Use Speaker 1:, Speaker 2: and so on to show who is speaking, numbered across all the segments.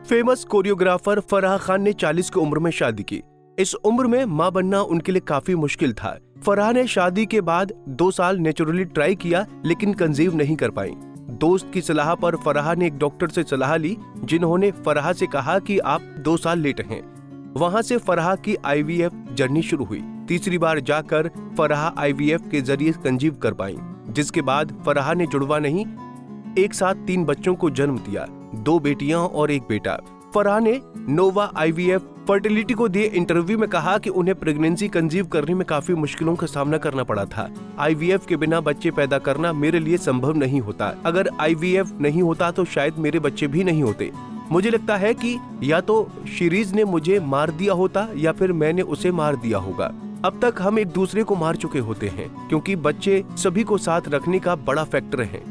Speaker 1: Famous choreographer Farah Khan ने 40 की उम्र में शादी की। इस उम्र में मां बनना उनके लिए काफी मुश्किल था। फराह ने शादी के बाद 2 साल नेचुरली ट्राई किया लेकिन कंसीव नहीं कर पाई। दोस्त की सलाह पर फराह ने एक डॉक्टर से सलाह ली, जिन्होंने फराह से कहा कि आप 2 साल लेट हैं। वहां से फराह की IVF जर्नी शुरू हुई। तीसरी बार जाकर फराह IVF के जरिए कंसीव कर पाई, जिसके बाद फराह ने जुड़वा नहीं, एक साथ 3 बच्चों को जन्म दिया, 2 बेटियां और 1 बेटा। फराह ने नोवा IVF फर्टिलिटी को दिए इंटरव्यू में कहा कि उन्हें प्रेगनेंसी कंसीव करने में काफी मुश्किलों का सामना करना पड़ा था। IVF के बिना बच्चे पैदा करना मेरे लिए संभव नहीं होता। अगर IVF नहीं होता तो शायद मेरे बच्चे भी नहीं होते। मुझे लगता है कि या तो शिरीज ने मुझे मार दिया होता या फिर मैंने उसे मार दिया होगा। अब तक हम एक दूसरे को मार चुके होते हैं, क्योंकि बच्चे सभी को साथ रखने का बड़ा फैक्टर है।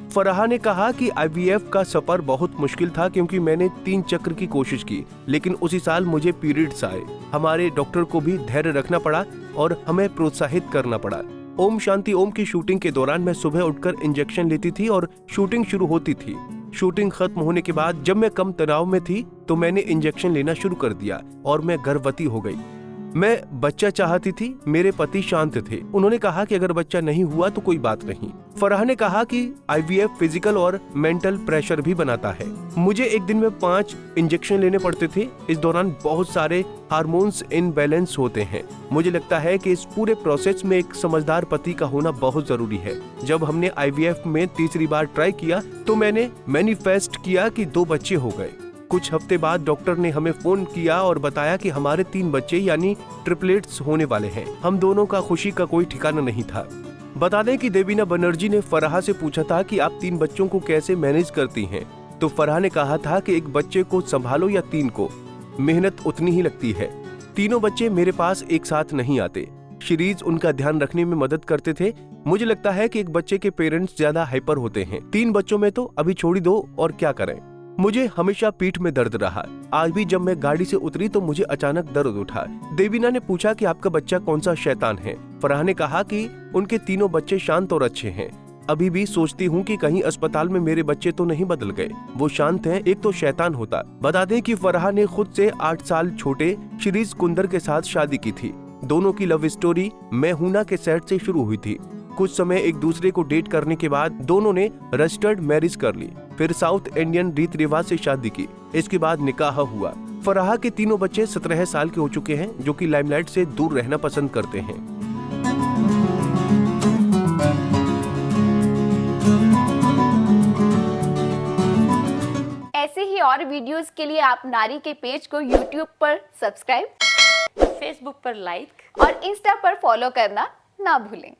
Speaker 1: फराह ने कहा कि IVF का सफर बहुत मुश्किल था, क्योंकि मैंने 3 चक्र की कोशिश की, लेकिन उसी साल मुझे पीरियड्स आए। हमारे डॉक्टर को भी धैर्य रखना पड़ा और हमें प्रोत्साहित करना पड़ा। ओम शांति ओम की शूटिंग के दौरान मैं सुबह उठकर इंजेक्शन लेती थी और शूटिंग शुरू होती थी। शूटिंग खत्म होने के बाद जब मैं कम तनाव में थी तो मैंने इंजेक्शन लेना शुरू कर दिया और मैं गर्भवती हो गई। मैं बच्चा चाहती थी। मेरे पति शांत थे। उन्होंने कहा कि अगर बच्चा नहीं हुआ तो कोई बात नहीं। फराह ने कहा कि IVF फिजिकल और मेंटल प्रेशर भी बनाता है। मुझे एक दिन में 5 इंजेक्शन लेने पड़ते थे। इस दौरान बहुत सारे हार्मोन्स इनबैलेंस होते हैं। मुझे लगता है कि इस पूरे प्रोसेस में एक समझदार पति का होना बहुत जरूरी है। जब हमने IVF में तीसरी बार ट्राई किया तो मैंने मैनिफेस्ट किया कि 2 बच्चे हो गए। कुछ हफ्ते बाद डॉक्टर ने हमें फोन किया और बताया कि हमारे 3 बच्चे यानी ट्रिपलेट्स होने वाले हैं। हम दोनों का खुशी का कोई ठिकाना नहीं था। बता दें कि देवीना बनर्जी ने फराह से पूछा था कि आप 3 बच्चों को कैसे मैनेज करती हैं, तो फराह ने कहा था कि एक बच्चे को संभालो या 3 को, मेहनत उतनी ही लगती है। तीनों बच्चे मेरे पास एक साथ नहीं आते। शिरीज उनका ध्यान रखने में मदद करते थे। मुझे लगता है कि एक बच्चे के पेरेंट्स ज्यादा हाइपर होते हैं। 3 बच्चों में तो अभी छोड़ दो और क्या करें। मुझे हमेशा पीठ में दर्द रहा। आज भी जब मैं गाड़ी से उतरी तो मुझे अचानक दर्द उठा। देवीना ने पूछा कि आपका बच्चा कौन सा शैतान है। फराह ने कहा कि उनके तीनों बच्चे शांत और अच्छे हैं। अभी भी सोचती हूँ कि कहीं अस्पताल में मेरे बच्चे तो नहीं बदल गए। वो शांत हैं, एक तो शैतान होता। बता दें कि फराह ने खुद से 8 साल छोटे शिरीज कुंदर के साथ शादी की थी। दोनों की लव स्टोरी मैं हूना के सेट से शुरू हुई थी। कुछ समय एक दूसरे को डेट करने के बाद दोनों ने रजिस्टर्ड मैरिज कर ली। फिर साउथ इंडियन रीत रिवाज से शादी की। इसके बाद निकाह हुआ। फराह के तीनों बच्चे 17 साल के हो चुके हैं, जो कि लाइमलाइट से दूर रहना पसंद करते हैं।
Speaker 2: ऐसे ही और वीडियोस के लिए आप नारी के पेज को YouTube पर सब्सक्राइब,
Speaker 3: फेसबुक पर लाइक
Speaker 2: और इंस्टा पर फॉलो करना ना भूलें।